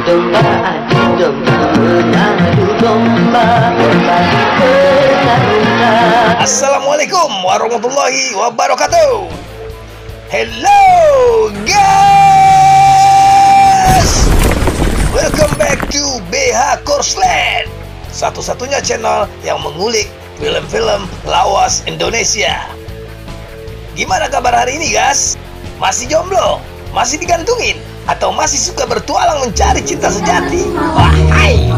domba, adu domba, mengadu domba, berbagi pertarungan. Assalamualaikum warahmatullahi wabarakatuh. Hello guys, welcome back to BH Korslet, satu-satunya channel yang mengulik film-film lawas Indonesia. Gimana kabar hari ini guys? Masih jomblo? Masih digantungin? Atau masih suka bertualang mencari cinta sejati? Wahai!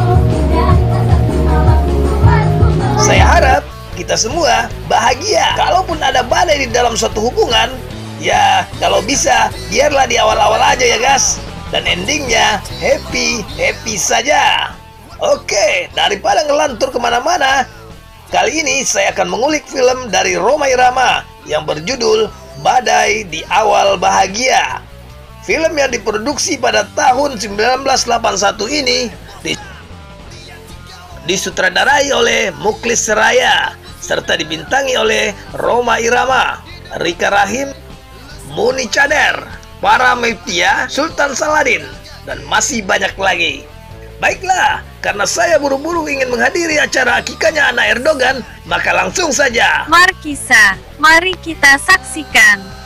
Saya harap kita semua bahagia. Kalaupun ada badai di dalam suatu hubungan, ya kalau bisa biarlah di awal-awal aja ya guys. Dan endingnya happy saja. Oke, daripada ngelantur kemana-mana, kali ini saya akan mengulik film dari Rhoma Irama yang berjudul Badai di Awal Bahagia. Film yang diproduksi pada tahun 1981 ini disutradarai oleh Muklis Seraya serta dibintangi oleh Rhoma Irama, Rika Rahim, Muni Chader, Parametia, Sultan Saladin, dan masih banyak lagi. Baiklah, karena saya buru-buru ingin menghadiri acara akikahnya anak Erdogan, maka langsung saja. Markisa, mari kita saksikan.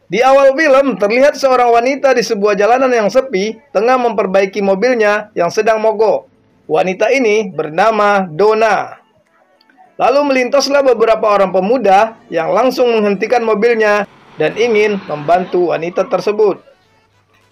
Di awal film, terlihat seorang wanita di sebuah jalanan yang sepi tengah memperbaiki mobilnya yang sedang mogok. Wanita ini bernama Donna. Lalu melintaslah beberapa orang pemuda yang langsung menghentikan mobilnya dan ingin membantu wanita tersebut.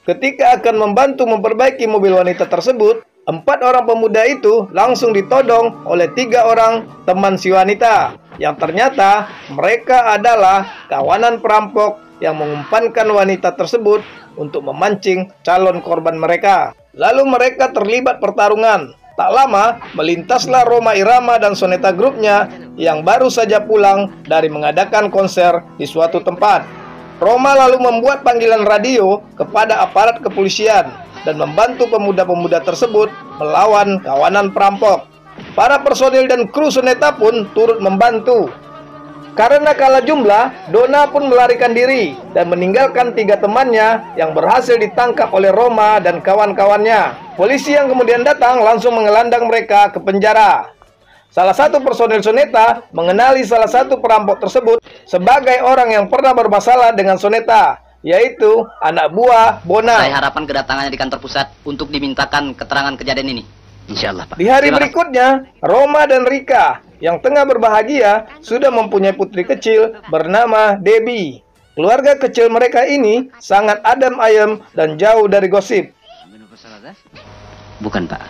Ketika akan membantu memperbaiki mobil wanita tersebut, 4 orang pemuda itu langsung ditodong oleh 3 orang teman si wanita, yang ternyata mereka adalah kawanan perampok yang mengumpankan wanita tersebut untuk memancing calon korban mereka. Lalu mereka terlibat pertarungan. Tak lama, melintaslah Rhoma Irama dan Soneta grupnya yang baru saja pulang dari mengadakan konser di suatu tempat. Rhoma lalu membuat panggilan radio kepada aparat kepolisian dan membantu pemuda-pemuda tersebut melawan kawanan perampok. Para personil dan kru Soneta pun turut membantu. Karena kalah jumlah, Donna pun melarikan diri dan meninggalkan 3 temannya yang berhasil ditangkap oleh Rhoma dan kawan-kawannya. Polisi yang kemudian datang langsung mengelandang mereka ke penjara. Salah satu personil Soneta mengenali salah satu perampok tersebut sebagai orang yang pernah bermasalah dengan Soneta, yaitu anak buah Bona. Saya harapan kedatangannya di kantor pusat untuk dimintakan keterangan kejadian ini. Insyaallah, Pak. Di hari berikutnya, Rhoma dan Rika yang tengah berbahagia sudah mempunyai putri kecil bernama Debbie. Keluarga kecil mereka ini sangat adem ayem dan jauh dari gosip. Bukan, Pak.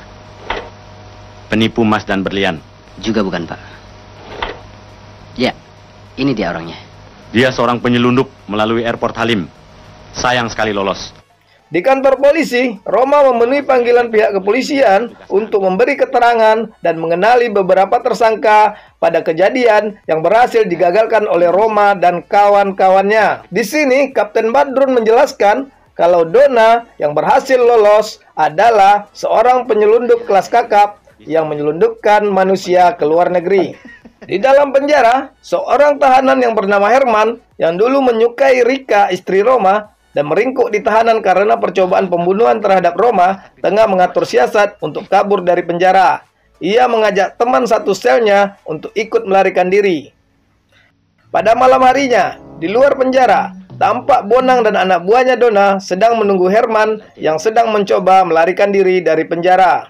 Penipu emas dan berlian. Juga bukan, Pak. Ya, ini dia orangnya. Dia seorang penyelundup melalui airport Halim. Sayang sekali lolos. Di kantor polisi, Rhoma memenuhi panggilan pihak kepolisian untuk memberi keterangan dan mengenali beberapa tersangka pada kejadian yang berhasil digagalkan oleh Rhoma dan kawan-kawannya. Di sini, Kapten Badrun menjelaskan kalau Donna yang berhasil lolos adalah seorang penyelundup kelas kakap yang menyelundupkan manusia ke luar negeri. Di dalam penjara, seorang tahanan yang bernama Herman yang dulu menyukai Rika, istri Rhoma, dan meringkuk di tahanan karena percobaan pembunuhan terhadap Rhoma, tengah mengatur siasat untuk kabur dari penjara. Ia mengajak teman satu selnya untuk ikut melarikan diri. Pada malam harinya, di luar penjara, tampak Bonang dan anak buahnya Donna sedang menunggu Herman yang sedang mencoba melarikan diri dari penjara.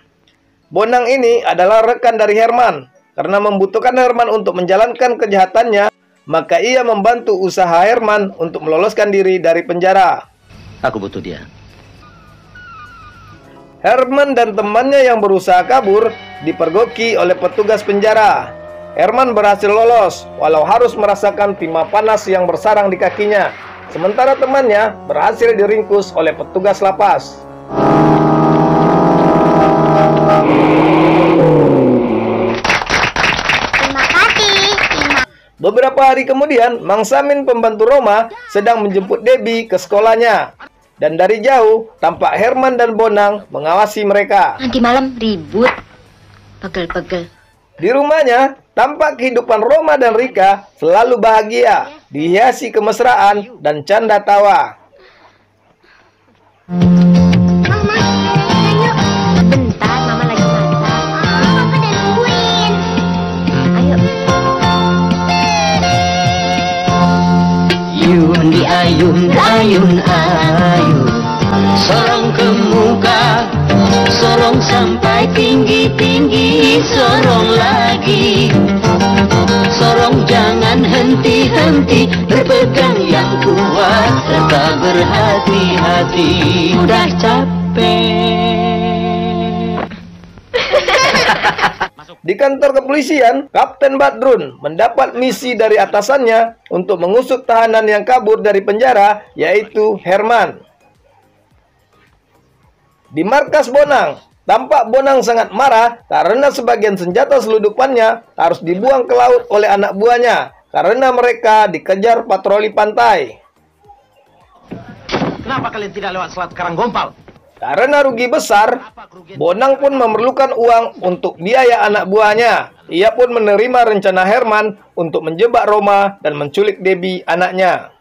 Bonang ini adalah rekan dari Herman. Karena membutuhkan Herman untuk menjalankan kejahatannya, maka ia membantu usaha Herman untuk meloloskan diri dari penjara. Aku butuh dia. Herman dan temannya yang berusaha kabur dipergoki oleh petugas penjara. Herman berhasil lolos, walau harus merasakan timah panas yang bersarang di kakinya. Sementara temannya berhasil diringkus oleh petugas lapas. Beberapa hari kemudian, Mang Samin pembantu Rhoma sedang menjemput Debbie ke sekolahnya. Dan dari jauh, tampak Herman dan Bonang mengawasi mereka. Nanti malam ribut. Pegel-pegel. Di rumahnya, tampak kehidupan Roma dan Rika selalu bahagia, dihiasi kemesraan dan canda tawa. Mama, ayo. Bentar, Mama lagi masak. Papa udah nungguin. Ayo. Yun di ayun, ayun, ayun. Sorong ke muka, sorong sampai tinggi-tinggi, sorong lagi. Sorong jangan henti-henti, berpegang yang kuat, serta berhati-hati. Udah capek. Di kantor kepolisian, Kapten Badrun mendapat misi dari atasannya untuk mengusut tahanan yang kabur dari penjara, yaitu Herman. Di markas Bonang, tampak Bonang sangat marah karena sebagian senjata seludupannya harus dibuang ke laut oleh anak buahnya karena mereka dikejar patroli pantai. Kenapa kalian tidak lewat Selat Karanggompal? Karena rugi besar, Bonang pun memerlukan uang untuk biaya anak buahnya. Ia pun menerima rencana Herman untuk menjebak Roma dan menculik Debbie, anaknya.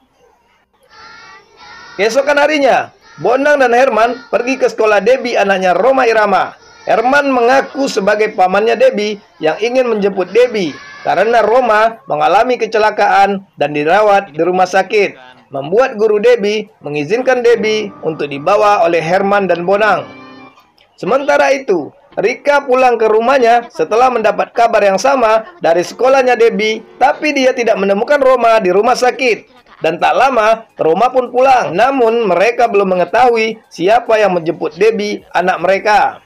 Keesokan harinya, Bonang dan Herman pergi ke sekolah Debbie, anaknya Roma Irama. Herman mengaku sebagai pamannya Debbie yang ingin menjemput Debbie karena Roma mengalami kecelakaan dan dirawat di rumah sakit, membuat guru Debbie mengizinkan Debbie untuk dibawa oleh Herman dan Bonang. Sementara itu, Rika pulang ke rumahnya setelah mendapat kabar yang sama dari sekolahnya Debbie, tapi dia tidak menemukan Roma di rumah sakit. Dan tak lama, Roma pun pulang. Namun, mereka belum mengetahui siapa yang menjemput Debbie, anak mereka.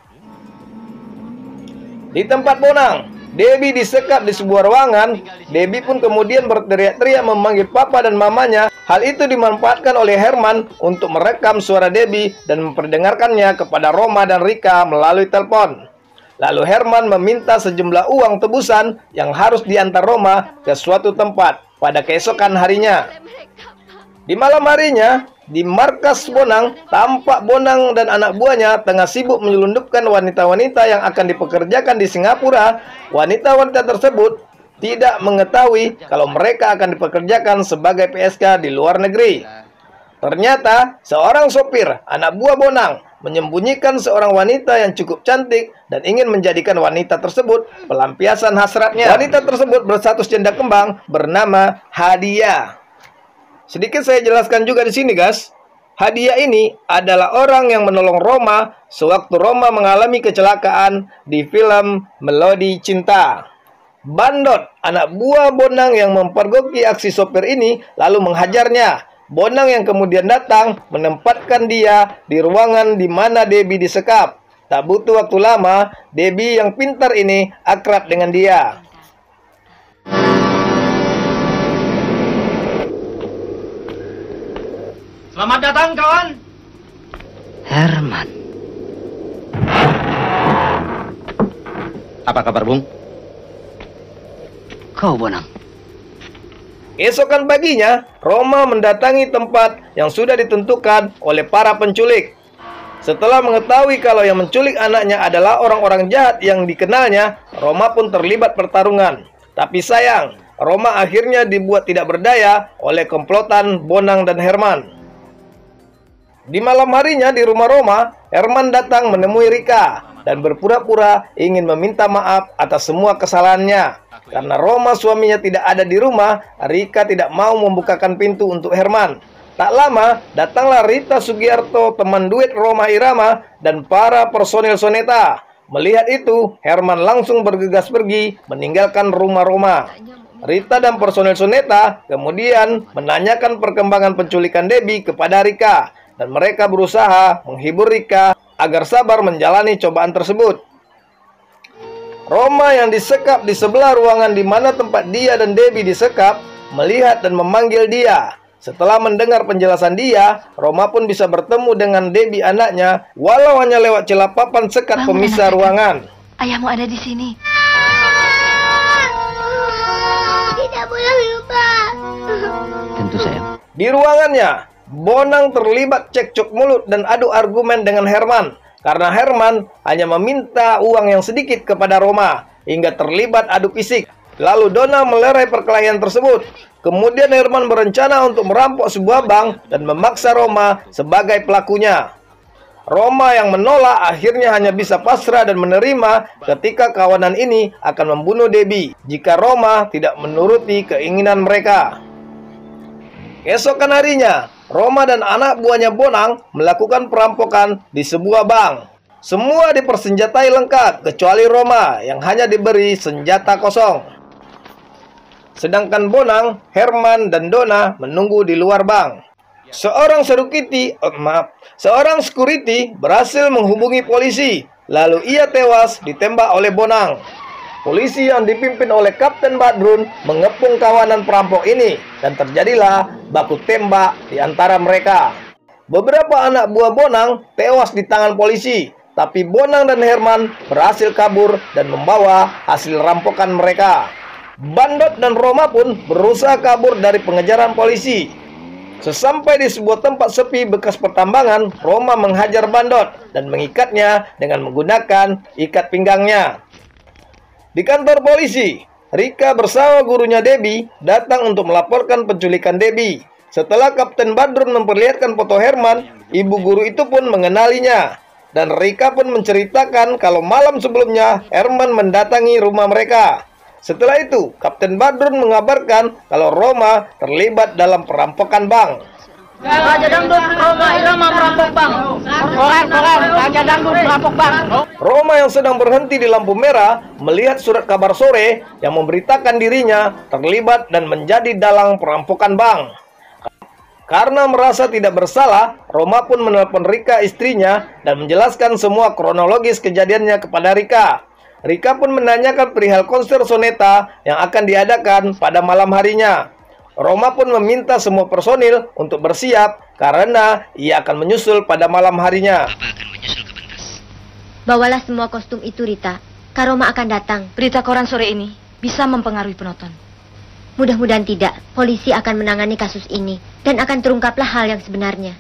Di tempat Bonang, Debbie disekap di sebuah ruangan. Debbie pun kemudian berteriak-teriak memanggil papa dan mamanya. Hal itu dimanfaatkan oleh Herman untuk merekam suara Debbie dan memperdengarkannya kepada Roma dan Rika melalui telepon. Lalu Herman meminta sejumlah uang tebusan yang harus diantar Roma ke suatu tempat pada keesokan harinya. Di malam harinya, di markas Bonang, tampak Bonang dan anak buahnya tengah sibuk menyelundupkan wanita-wanita yang akan dipekerjakan di Singapura. Wanita-wanita tersebut tidak mengetahui kalau mereka akan dipekerjakan sebagai PSK di luar negeri. Ternyata, seorang sopir, anak buah Bonang, menyembunyikan seorang wanita yang cukup cantik dan ingin menjadikan wanita tersebut pelampiasan hasratnya. Wanita tersebut berstatus janda kembang bernama Hadiah. Sedikit saya jelaskan juga di sini, guys. Hadiah ini adalah orang yang menolong Roma sewaktu Roma mengalami kecelakaan di film Melodi Cinta. Bandot, anak buah Bonang yang mempergoki aksi sopir ini, lalu menghajarnya. Bonang yang kemudian datang menempatkan dia di ruangan di mana Debbie disekap. Tak butuh waktu lama, Debbie yang pintar ini akrab dengan dia. Selamat datang, kawan. Herman. Apa kabar, Bung? Kau Bonang. Esokan paginya, Roma mendatangi tempat yang sudah ditentukan oleh para penculik. Setelah mengetahui kalau yang menculik anaknya adalah orang-orang jahat yang dikenalnya, Roma pun terlibat pertarungan. Tapi sayang, Roma akhirnya dibuat tidak berdaya oleh komplotan Bonang dan Herman. Di malam harinya di rumah Roma, Herman datang menemui Rika dan berpura-pura ingin meminta maaf atas semua kesalahannya. Karena Roma suaminya tidak ada di rumah, Rika tidak mau membukakan pintu untuk Herman. Tak lama, datanglah Rita Sugiarto, teman duet Roma Irama, dan para personil Soneta. Melihat itu, Herman langsung bergegas pergi, meninggalkan rumah Roma. Rita dan personil Soneta kemudian menanyakan perkembangan penculikan Debbie kepada Rika. Dan mereka berusaha menghibur Rika agar sabar menjalani cobaan tersebut. Roma yang disekap di sebelah ruangan di mana tempat dia dan Debbie disekap, melihat dan memanggil dia. Setelah mendengar penjelasan dia, Roma pun bisa bertemu dengan Debbie anaknya, walau hanya lewat celah papan sekat pemisah ruangan. Ayahmu ada di sini. Tidak boleh lupa. Tentu sayang. Di ruangannya, Bonang terlibat cekcok mulut dan adu argumen dengan Herman karena Herman hanya meminta uang yang sedikit kepada Roma hingga terlibat adu fisik. Lalu Donna melerai perkelahian tersebut. Kemudian Herman berencana untuk merampok sebuah bank dan memaksa Roma sebagai pelakunya. Roma yang menolak akhirnya hanya bisa pasrah dan menerima ketika kawanan ini akan membunuh Debbie jika Roma tidak menuruti keinginan mereka. Keesokan harinya, Roma dan anak buahnya Bonang melakukan perampokan di sebuah bank. Semua dipersenjatai lengkap kecuali Roma yang hanya diberi senjata kosong. Sedangkan Bonang, Herman, dan Donna menunggu di luar bank. Seorang security berhasil menghubungi polisi, lalu ia tewas ditembak oleh Bonang. Polisi yang dipimpin oleh Kapten Badrun mengepung kawanan perampok ini dan terjadilah baku tembak di antara mereka. Beberapa anak buah Bonang tewas di tangan polisi, tapi Bonang dan Herman berhasil kabur dan membawa hasil rampokan mereka. Bandot dan Roma pun berusaha kabur dari pengejaran polisi. Sesampai di sebuah tempat sepi bekas pertambangan, Roma menghajar Bandot dan mengikatnya dengan menggunakan ikat pinggangnya. Di kantor polisi, Rika bersama gurunya Debbie datang untuk melaporkan penculikan Debbie. Setelah Kapten Badrun memperlihatkan foto Herman, ibu guru itu pun mengenalinya. Dan Rika pun menceritakan kalau malam sebelumnya Herman mendatangi rumah mereka. Setelah itu, Kapten Badrun mengabarkan kalau Roma terlibat dalam perampokan bank. Raja Dangdut, Roma Irama merampok bank. Raja Dangdut merampok bank. Roma yang sedang berhenti di lampu merah melihat surat kabar sore yang memberitakan dirinya terlibat dan menjadi dalang perampokan bank. Karena merasa tidak bersalah, Roma pun menelpon Rika istrinya dan menjelaskan semua kronologis kejadiannya kepada Rika. Rika pun menanyakan perihal konser soneta yang akan diadakan pada malam harinya. Roma pun meminta semua personil untuk bersiap karena ia akan menyusul pada malam harinya. Bawalah semua kostum itu, Rita. Kak Roma akan datang. Berita koran sore ini bisa mempengaruhi penonton. Mudah-mudahan tidak. Polisi akan menangani kasus ini dan akan terungkaplah hal yang sebenarnya.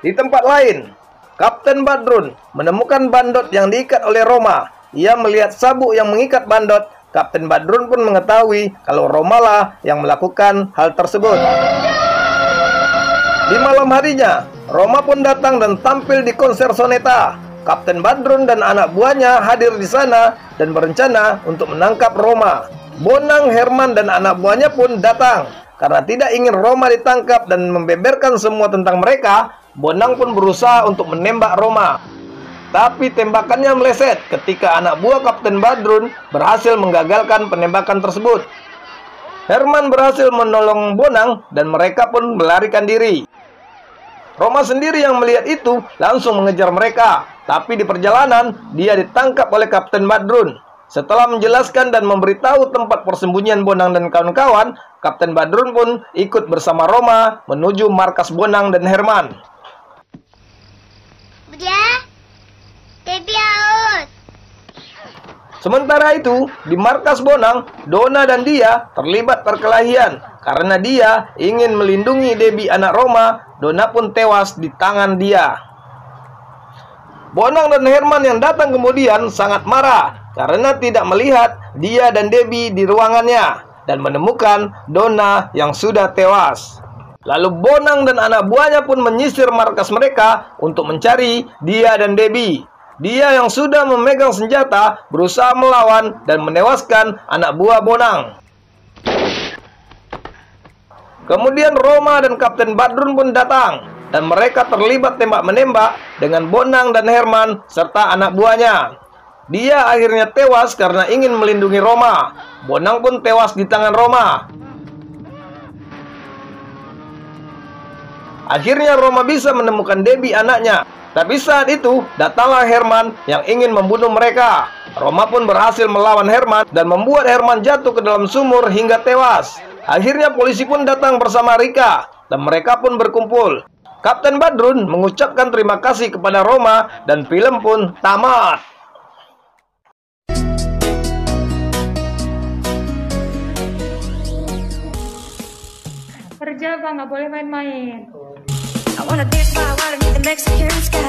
Di tempat lain, Kapten Badrun menemukan Bandot yang diikat oleh Roma. Ia melihat sabuk yang mengikat Bandot. Kapten Badrun pun mengetahui kalau Roma lah yang melakukan hal tersebut. Di malam harinya, Roma pun datang dan tampil di konser soneta. Kapten Badrun dan anak buahnya hadir di sana dan berencana untuk menangkap Roma. Bonang, Herman, dan anak buahnya pun datang. Karena tidak ingin Roma ditangkap dan membeberkan semua tentang mereka, Bonang pun berusaha untuk menembak Roma. Tapi tembakannya meleset ketika anak buah Kapten Badrun berhasil menggagalkan penembakan tersebut. Herman berhasil menolong Bonang dan mereka pun melarikan diri. Roma sendiri yang melihat itu langsung mengejar mereka. Tapi di perjalanan dia ditangkap oleh Kapten Badrun. Setelah menjelaskan dan memberitahu tempat persembunyian Bonang dan kawan-kawan, Kapten Badrun pun ikut bersama Roma menuju markas Bonang dan Herman. Debbie haus. Sementara itu, di markas Bonang, Donna dan dia terlibat perkelahian. Karena dia ingin melindungi Debbie anak Roma, Donna pun tewas di tangan dia. Bonang dan Herman yang datang kemudian sangat marah karena tidak melihat dia dan Debbie di ruangannya dan menemukan Donna yang sudah tewas. Lalu Bonang dan anak buahnya pun menyisir markas mereka untuk mencari dia dan Debbie. Dia yang sudah memegang senjata berusaha melawan dan menewaskan anak buah Bonang. Kemudian Roma dan Kapten Badrun pun datang dan mereka terlibat tembak-menembak dengan Bonang dan Herman serta anak buahnya. Dia akhirnya tewas karena ingin melindungi Roma. Bonang pun tewas di tangan Roma. Akhirnya Roma bisa menemukan Debbie anaknya. Tapi saat itu datanglah Herman yang ingin membunuh mereka. Roma pun berhasil melawan Herman dan membuat Herman jatuh ke dalam sumur hingga tewas. Akhirnya polisi pun datang bersama Rika dan mereka pun berkumpul. Kapten Badrun mengucapkan terima kasih kepada Roma dan film pun tamat. kerja, Bang, nggak boleh main-main. I wanna dance by water, need the Mexican sky.